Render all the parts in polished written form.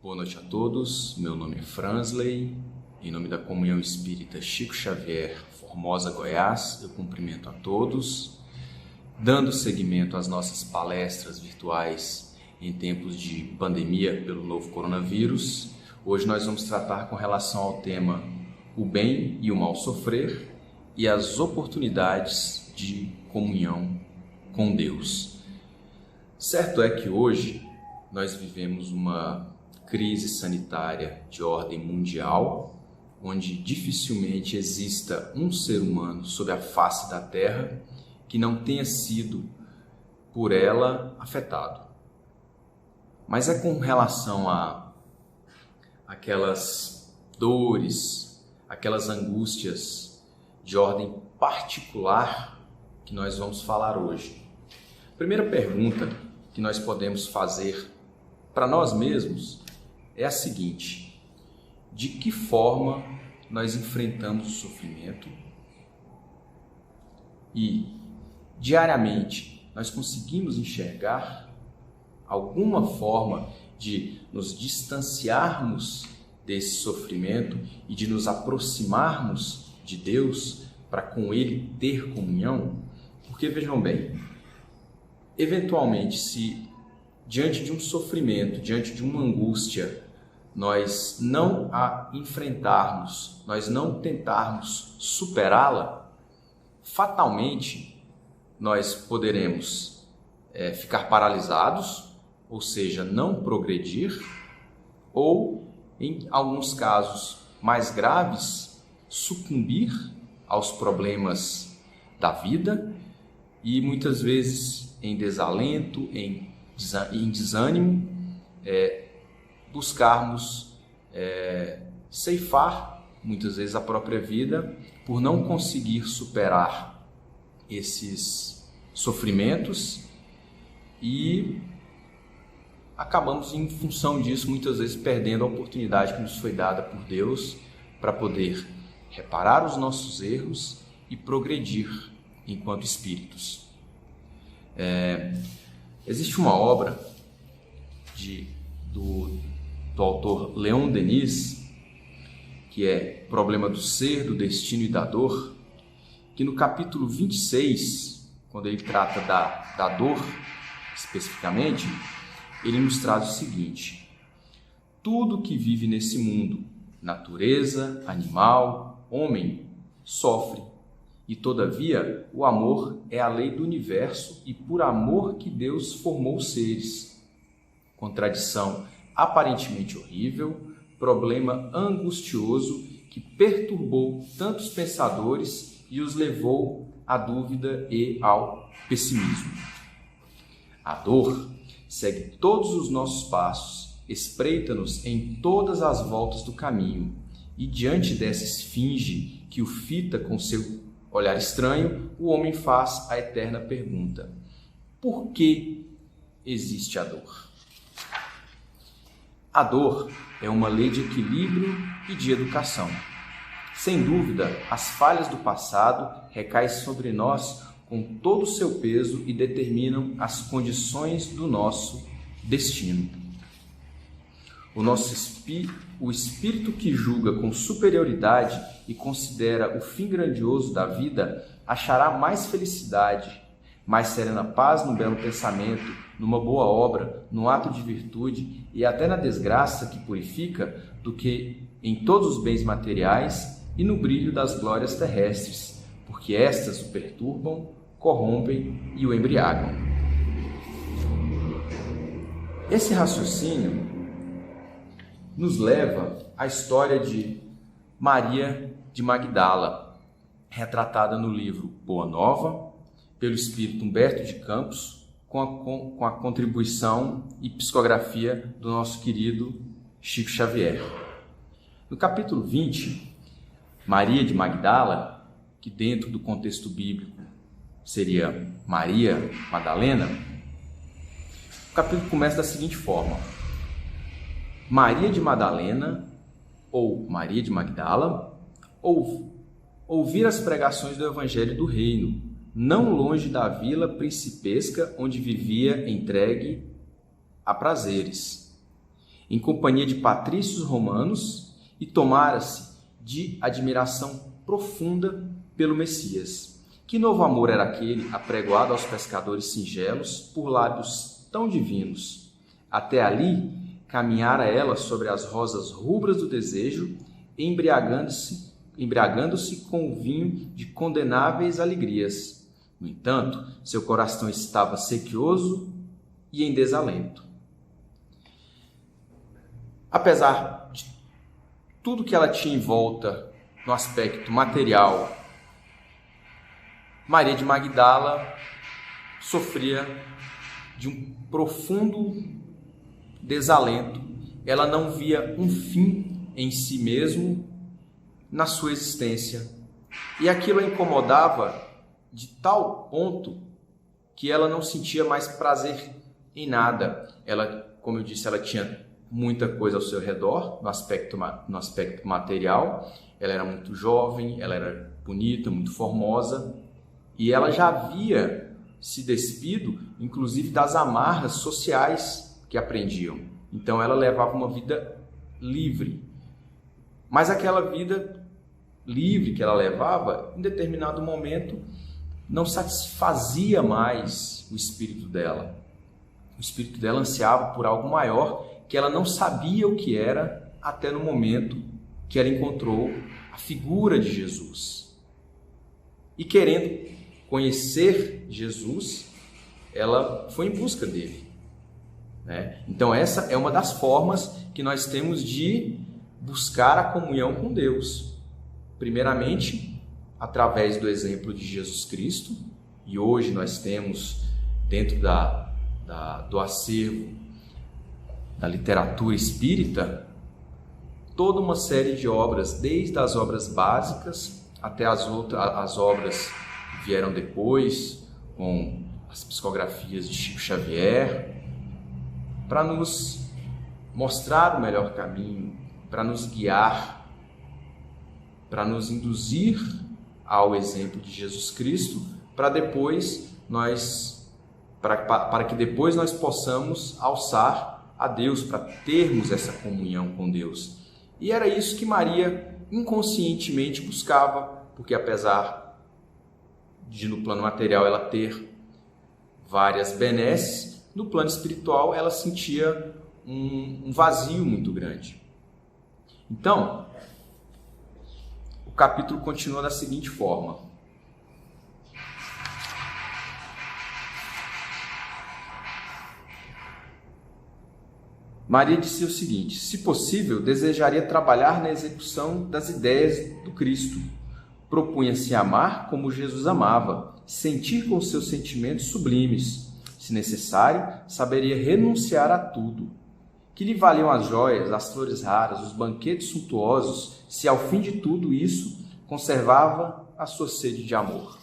Boa noite a todos, meu nome é Fransley, em nome da Comunhão Espírita Chico Xavier, Formosa, Goiás, eu cumprimento a todos, dando seguimento às nossas palestras virtuais em tempos de pandemia pelo novo coronavírus. Hoje nós vamos tratar com relação ao tema o bem e o mal sofrer e as oportunidades de comunhão com Deus. Certo é que hoje nós vivemos uma crise sanitária de ordem mundial, onde dificilmente exista um ser humano sobre a face da Terra que não tenha sido por ela afetado. Mas é com relação a aquelas dores, aquelas angústias de ordem particular que nós vamos falar hoje. A primeira pergunta que nós podemos fazer para nós mesmos é a seguinte: de que forma nós enfrentamos o sofrimento? E, diariamente, nós conseguimos enxergar alguma forma de nos distanciarmos desse sofrimento e de nos aproximarmos de Deus para com Ele ter comunhão? Porque, vejam bem, eventualmente, se diante de um sofrimento, diante de uma angústia, nós não a enfrentarmos, nós não tentarmos superá-la, fatalmente nós poderemos ficar paralisados, ou seja, não progredir, ou, em alguns casos mais graves, sucumbir aos problemas da vida e muitas vezes em desalento, em desânimo, buscarmos ceifar muitas vezes a própria vida por não conseguir superar esses sofrimentos e acabamos, em função disso, muitas vezes perdendo a oportunidade que nos foi dada por Deus para poder reparar os nossos erros e progredir enquanto espíritos. Existe uma obra do autor Leon Denis, que é Problema do Ser, do Destino e da Dor, que no capítulo 26, quando ele trata da dor especificamente, ele nos traz o seguinte: tudo que vive nesse mundo, natureza, animal, homem, sofre. E, todavia, o amor é a lei do universo e por amor que Deus formou os seres. Contradição aparentemente horrível, problema angustioso que perturbou tantos pensadores e os levou à dúvida e ao pessimismo. A dor segue todos os nossos passos, espreita-nos em todas as voltas do caminho e, diante dessa esfinge que o fita com seu olhar estranho, o homem faz a eterna pergunta: por que existe a dor? A dor é uma lei de equilíbrio e de educação. Sem dúvida, as falhas do passado recaem sobre nós com todo o seu peso e determinam as condições do nosso destino. O espírito que julga com superioridade e considera o fim grandioso da vida achará mais felicidade, mais serena paz no belo pensamento, numa boa obra, no ato de virtude e até na desgraça que purifica, do que em todos os bens materiais e no brilho das glórias terrestres, porque estas o perturbam, corrompem e o embriagam. Esse raciocínio nos leva à história de Maria de Magdala, retratada no livro Boa Nova, pelo espírito Humberto de Campos, com a contribuição e psicografia do nosso querido Chico Xavier. No capítulo 20, Maria de Magdala, que dentro do contexto bíblico seria Maria Madalena, o capítulo começa da seguinte forma: Maria de Madalena, ou Maria de Magdala, ouvir as pregações do Evangelho do Reino, não longe da vila principesca onde vivia entregue a prazeres. em companhia de patrícios romanos, e tomara-se de admiração profunda pelo Messias. Que novo amor era aquele apregoado aos pescadores singelos por lábios tão divinos? Até ali caminhara ela sobre as rosas rubras do desejo, embriagando-se com o vinho de condenáveis alegrias. No entanto, seu coração estava sequioso e em desalento. Apesar de tudo que ela tinha em volta no aspecto material, Maria de Magdala sofria de um profundo desalento. Ela não via um fim em si mesmo, na sua existência. E aquilo a incomodava de tal ponto que ela não sentia mais prazer em nada. Ela, como eu disse, ela tinha muita coisa ao seu redor, no aspecto material. Ela era muito jovem, ela era bonita, muito formosa, e ela já havia se despido, inclusive, das amarras sociais que aprendiam. Então ela levava uma vida livre. Mas aquela vida livre que ela levava, em determinado momento, não satisfazia mais o espírito dela. O espírito dela ansiava por algo maior, que ela não sabia o que era, até no momento que ela encontrou a figura de Jesus. E querendo conhecer Jesus, ela foi em busca dele, né? Então essa é uma das formas que nós temos de buscar a comunhão com Deus. Primeiramente, através do exemplo de Jesus Cristo, e hoje nós temos dentro do acervo da literatura espírita toda uma série de obras, desde as obras básicas até as obras que vieram depois, com as psicografias de Chico Xavier, para nos mostrar o melhor caminho, para nos guiar, para nos induzir ao exemplo de Jesus Cristo, para que depois nós possamos alçar a Deus, para termos essa comunhão com Deus. E era isso que Maria inconscientemente buscava, porque apesar de no plano material ela ter várias benesses, no plano espiritual ela sentia um vazio muito grande. Então, o capítulo continua da seguinte forma: Maria disse o seguinte: se possível, desejaria trabalhar na execução das ideias do Cristo. Propunha-se amar como Jesus amava, sentir com seus sentimentos sublimes. Se necessário, saberia renunciar a tudo. Que lhe valiam as joias, as flores raras, os banquetes suntuosos, se ao fim de tudo isso conservava a sua sede de amor?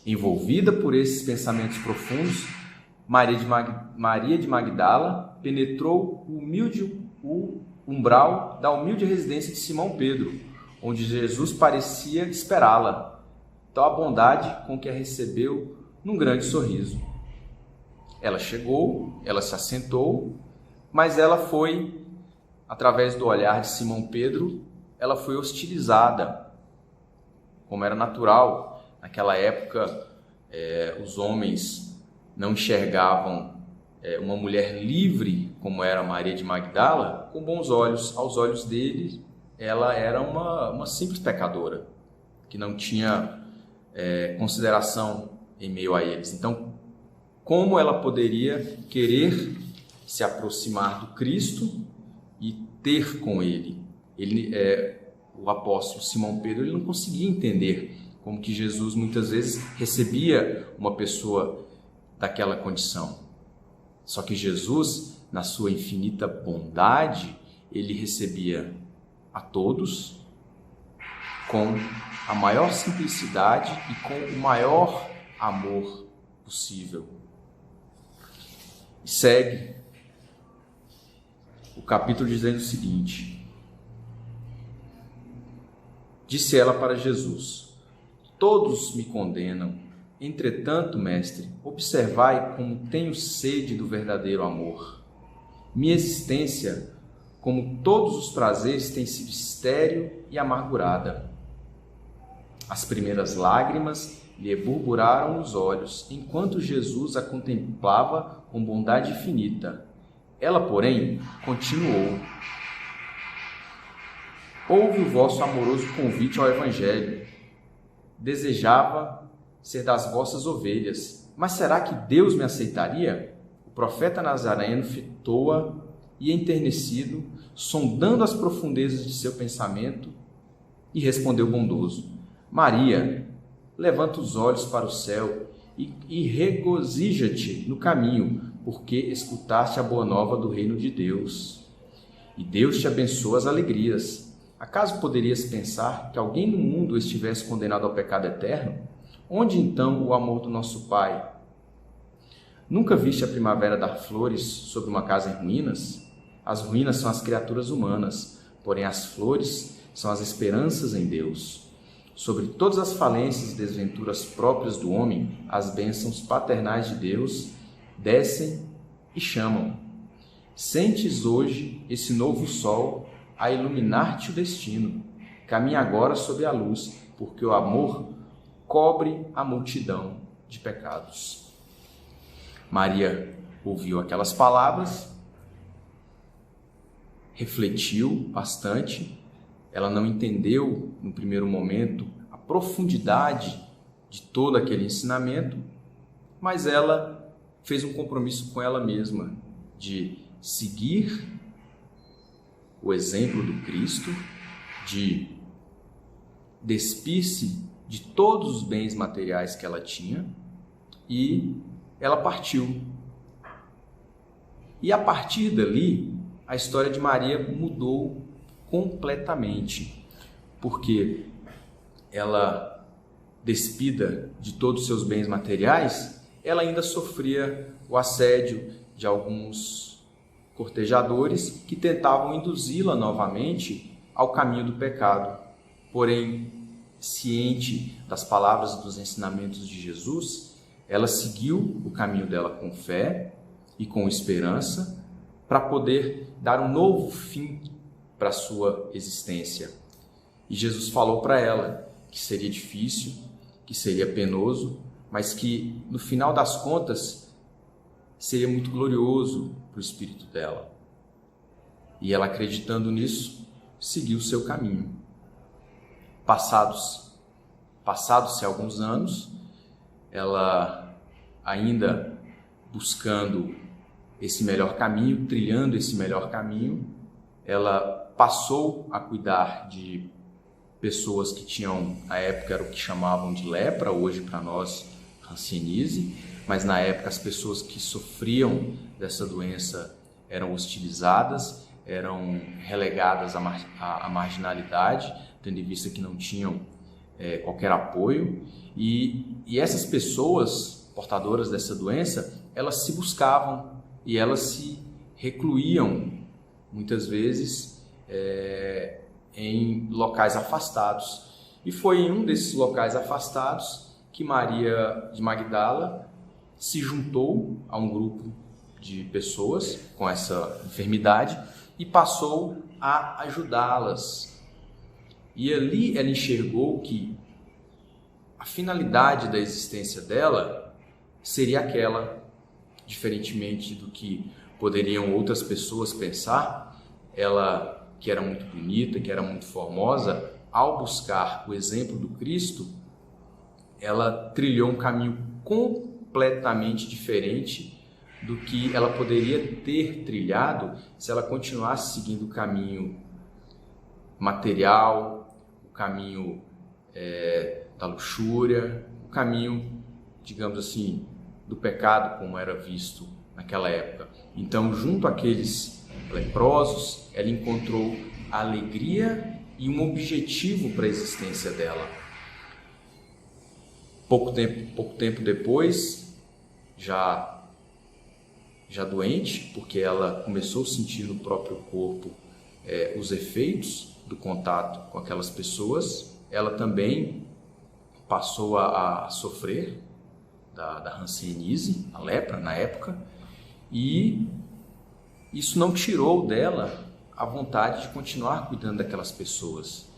Envolvida por esses pensamentos profundos, Maria de Magdala penetrou o umbral da humilde residência de Simão Pedro, onde Jesus parecia esperá-la. Tal a bondade com que a recebeu num grande sorriso. Ela chegou, ela se assentou, mas ela foi, através do olhar de Simão Pedro, ela foi hostilizada, como era natural. Naquela época, os homens não enxergavam uma mulher livre, como era Maria de Magdala, com bons olhos. Aos olhos deles, ela era uma simples pecadora, que não tinha consideração em meio a eles. Então, como ela poderia querer se aproximar do Cristo e ter com ele? O apóstolo Simão Pedro, ele não conseguia entender como que Jesus muitas vezes recebia uma pessoa daquela condição. Só que Jesus, na sua infinita bondade, ele recebia a todos com a maior simplicidade e com o maior amor possível. E segue o capítulo dizendo o seguinte: disse ela para Jesus: todos me condenam. Entretanto, mestre, observai como tenho sede do verdadeiro amor. Minha existência, como todos os prazeres, tem sido estéril e amargurada. As primeiras lágrimas lhe burburaram nos olhos, enquanto Jesus a contemplava com bondade infinita. Ela, porém, continuou: ouve o vosso amoroso convite ao Evangelho. Desejava ser das vossas ovelhas, mas será que Deus me aceitaria? O profeta Nazareno fitou-a e, enternecido, sondando as profundezas de seu pensamento, e respondeu bondoso: Maria, levanta os olhos para o céu e regozija-te no caminho, porque escutaste a boa nova do reino de Deus. E Deus te abençoa as alegrias. Acaso poderias pensar que alguém no mundo estivesse condenado ao pecado eterno? Onde então o amor do nosso Pai? Nunca viste a primavera dar flores sobre uma casa em ruínas? As ruínas são as criaturas humanas, porém as flores são as esperanças em Deus. Sobre todas as falências e desventuras próprias do homem, as bênçãos paternais de Deus descem e chamam. Sentes hoje esse novo sol a iluminar-te o destino. Caminha agora sob a luz, porque o amor cobre a multidão de pecados. Maria ouviu aquelas palavras, refletiu bastante. Ela não entendeu, no primeiro momento, a profundidade de todo aquele ensinamento, mas ela fez um compromisso com ela mesma de seguir o exemplo do Cristo, de despir-se de todos os bens materiais que ela tinha, e ela partiu. E a partir dali, a história de Maria mudou completamente, porque ela, despida de todos os seus bens materiais, ela ainda sofria o assédio de alguns cortejadores que tentavam induzi-la novamente ao caminho do pecado. Porém, ciente das palavras e dos ensinamentos de Jesus, ela seguiu o caminho dela com fé e com esperança para poder dar um novo fim para a sua existência. E Jesus falou para ela que seria difícil, que seria penoso, mas que no final das contas seria muito glorioso para o espírito dela. E ela, acreditando nisso, seguiu o seu caminho. Passados-se alguns anos, ela ainda buscando esse melhor caminho, trilhando esse melhor caminho, ela passou a cuidar de pessoas que tinham, na época era o que chamavam de lepra, hoje para nós hanseníase, mas na época as pessoas que sofriam dessa doença eram hostilizadas, eram relegadas à marginalidade, tendo em vista que não tinham qualquer apoio, e essas pessoas portadoras dessa doença, elas se buscavam e elas se recluíam, muitas vezes, em locais afastados. E foi em um desses locais afastados que Maria de Magdala se juntou a um grupo de pessoas com essa enfermidade e passou a ajudá-las. E ali ela enxergou que a finalidade da existência dela seria aquela, diferentemente do que poderiam outras pessoas pensar. Ela, que era muito bonita, que era muito formosa, ao buscar o exemplo do Cristo, ela trilhou um caminho completamente diferente do que ela poderia ter trilhado se ela continuasse seguindo o caminho material, o caminho da luxúria, o caminho, digamos assim, do pecado, como era visto naquela época. Então, junto àqueles leprosos, ela encontrou a alegria e um objetivo para a existência dela. Pouco tempo depois, já doente, porque ela começou a sentir no próprio corpo os efeitos do contato com aquelas pessoas, ela também passou a sofrer da hanseníase, a lepra, na época, e isso não tirou dela a vontade de continuar cuidando daquelas pessoas.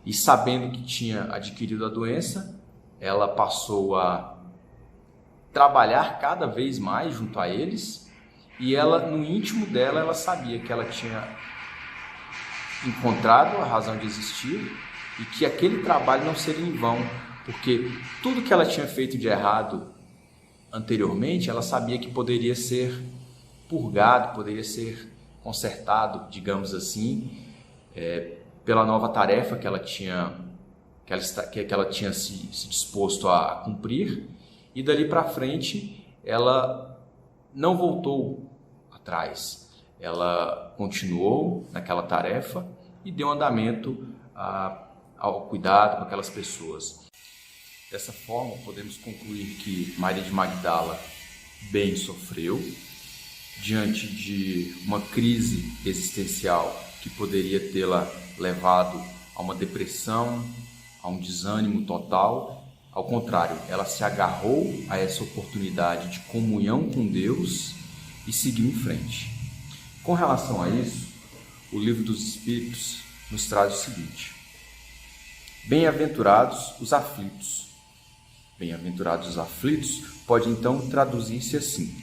E sabendo que tinha adquirido a doença, ela passou a trabalhar cada vez mais junto a eles, e ela, no íntimo dela, ela sabia que ela tinha encontrado a razão de existir e que aquele trabalho não seria em vão, porque tudo que ela tinha feito de errado anteriormente, ela sabia que poderia ser purgado, poderia ser consertado, digamos assim, pela nova tarefa que ela tinha se disposto a cumprir, e dali para frente ela não voltou atrás, ela continuou naquela tarefa e deu andamento ao cuidado com aquelas pessoas. Dessa forma, podemos concluir que Maria de Magdala bem sofreu diante de uma crise existencial que poderia tê-la levado a uma depressão, a um desânimo total. Ao contrário, ela se agarrou a essa oportunidade de comunhão com Deus e seguiu em frente. Com relação a isso, o Livro dos Espíritos nos traz o seguinte: bem-aventurados os aflitos. Bem-aventurados os aflitos pode então traduzir-se assim: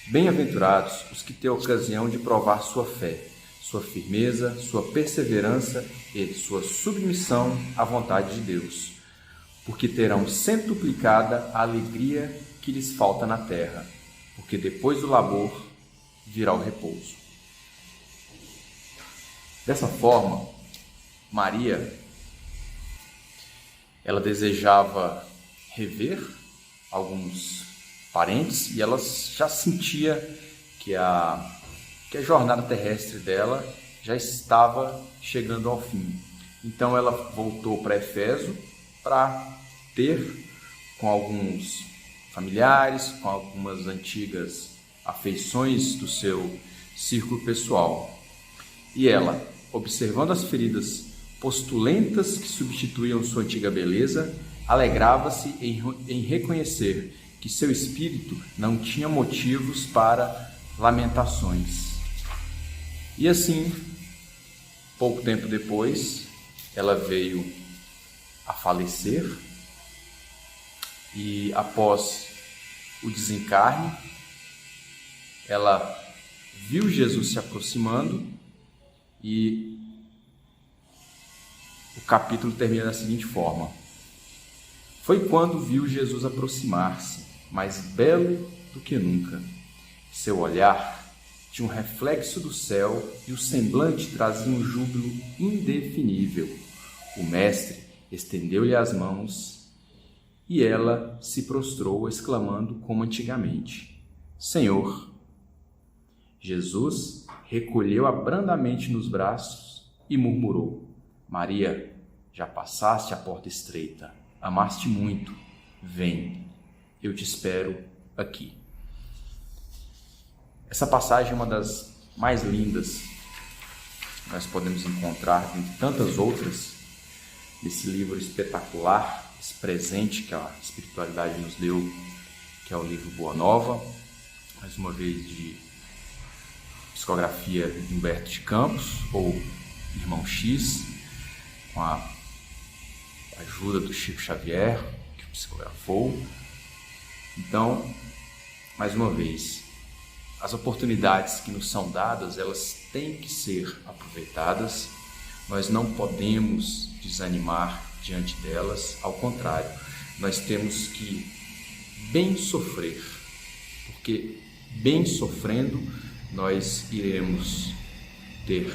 bem-aventurados os que têm ocasião de provar sua fé, sua firmeza, sua perseverança e sua submissão à vontade de Deus, porque terão centuplicada a alegria que lhes falta na terra, porque depois do labor virá o repouso. Dessa forma, Maria, ela desejava rever alguns parentes e ela já sentia que a jornada terrestre dela já estava chegando ao fim. Então ela voltou para Éfeso para ter com alguns familiares, com algumas antigas afeições do seu círculo pessoal. E ela, observando as feridas postulentas que substituíam sua antiga beleza, alegrava-se em reconhecer que seu espírito não tinha motivos para lamentações. E assim, pouco tempo depois, ela veio a falecer, e após o desencarne, ela viu Jesus se aproximando, e o capítulo termina da seguinte forma: foi quando viu Jesus aproximar-se, mais belo do que nunca. Seu olhar tinha um reflexo do céu e o semblante trazia um júbilo indefinível. O mestre estendeu-lhe as mãos e ela se prostrou, exclamando como antigamente: Senhor! Jesus recolheu-a brandamente nos braços e murmurou: Maria, já passaste a porta estreita, amaste muito, vem, eu te espero aqui. Essa passagem é uma das mais lindas que nós podemos encontrar, entre tantas outras, nesse livro espetacular, esse presente que a espiritualidade nos deu, que é o livro Boa Nova, mais uma vez de psicografia de Humberto de Campos, ou Irmão X, com a ajuda do Chico Xavier, que o psicografou. Então, mais uma vez, as oportunidades que nos são dadas, elas têm que ser aproveitadas. Nós não podemos desanimar diante delas, ao contrário, nós temos que bem sofrer, porque bem sofrendo nós iremos ter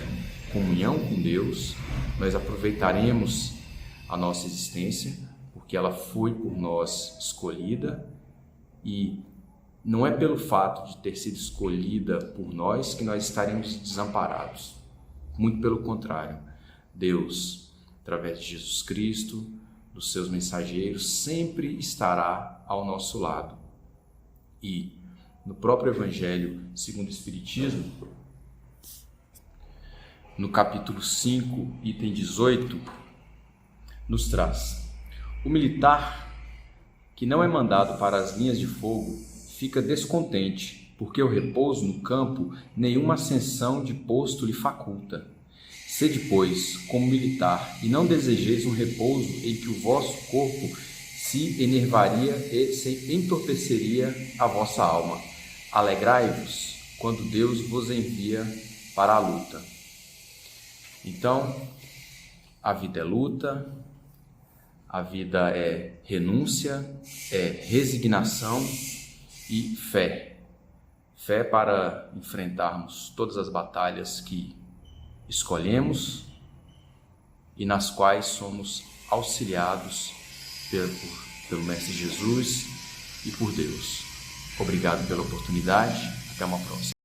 comunhão com Deus, nós aproveitaremos a nossa existência, porque ela foi por nós escolhida, e não é pelo fato de ter sido escolhida por nós que nós estaremos desamparados. Muito pelo contrário, Deus, através de Jesus Cristo, dos seus mensageiros, sempre estará ao nosso lado. E no próprio Evangelho segundo o Espiritismo, no capítulo 5, item 18, nos traz: o militar que não é mandado para as linhas de fogo fica descontente porque o repouso no campo nenhuma ascensão de posto lhe faculta. Sede, pois, como militar, e não desejeis um repouso em que o vosso corpo se enervaria e se entorpeceria a vossa alma. Alegrai-vos quando Deus vos envia para a luta. Então, a vida é luta, a vida é renúncia, é resignação e fé. Fé para enfrentarmos todas as batalhas que escolhemos e nas quais somos auxiliados pelo Mestre Jesus e por Deus. Obrigado pela oportunidade. Até uma próxima.